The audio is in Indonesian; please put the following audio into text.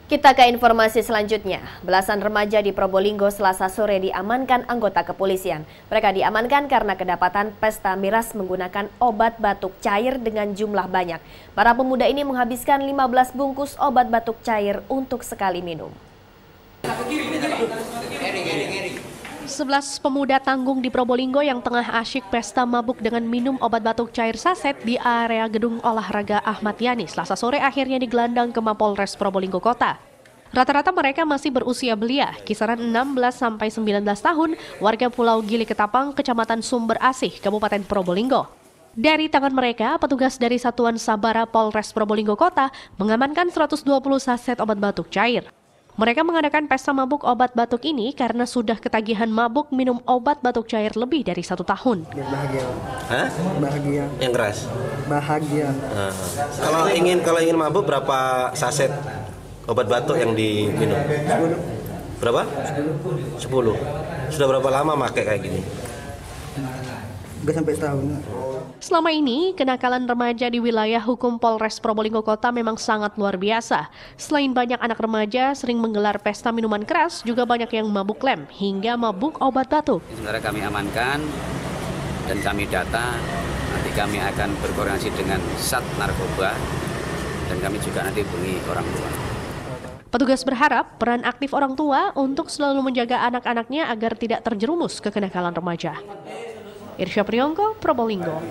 Kita ke informasi selanjutnya. Belasan remaja di Probolinggo Selasa sore diamankan anggota kepolisian. Mereka diamankan karena kedapatan pesta miras menggunakan obat batuk cair dengan jumlah banyak. Para pemuda ini menghabiskan 15 bungkus obat batuk cair untuk sekali minum. 11 pemuda tanggung di Probolinggo yang tengah asyik pesta mabuk dengan minum obat batuk cair saset di area gedung olahraga Ahmad Yani Selasa sore akhirnya digelandang ke Mapolres Probolinggo Kota. Rata-rata mereka masih berusia belia, kisaran 16-19 tahun, warga Pulau Gili Ketapang, Kecamatan Sumber Asih, Kabupaten Probolinggo. Dari tangan mereka, petugas dari Satuan Sabara Polres Probolinggo Kota mengamankan 120 saset obat batuk cair. Mereka mengadakan pesta mabuk obat batuk ini karena sudah ketagihan mabuk minum obat batuk cair lebih dari 1 tahun. Bahagia. Hah? Bahagia. Yang keras? Bahagia. Kalau ingin mabuk berapa saset obat batuk yang diminum? 10. Berapa? 10. Sudah berapa lama pakai kayak gini? Udah sampai setahun. Selama ini, kenakalan remaja di wilayah hukum Polres Probolinggo Kota memang sangat luar biasa. Selain banyak anak remaja sering menggelar pesta minuman keras, juga banyak yang mabuk lem hingga mabuk obat batuk. Sementara kami amankan dan kami data, nanti kami akan berkoordinasi dengan Sat Narkoba dan kami juga nanti hubungi orang tua. Petugas berharap peran aktif orang tua untuk selalu menjaga anak-anaknya agar tidak terjerumus ke kenakalan remaja. Irsya Priyongko, Probolinggo.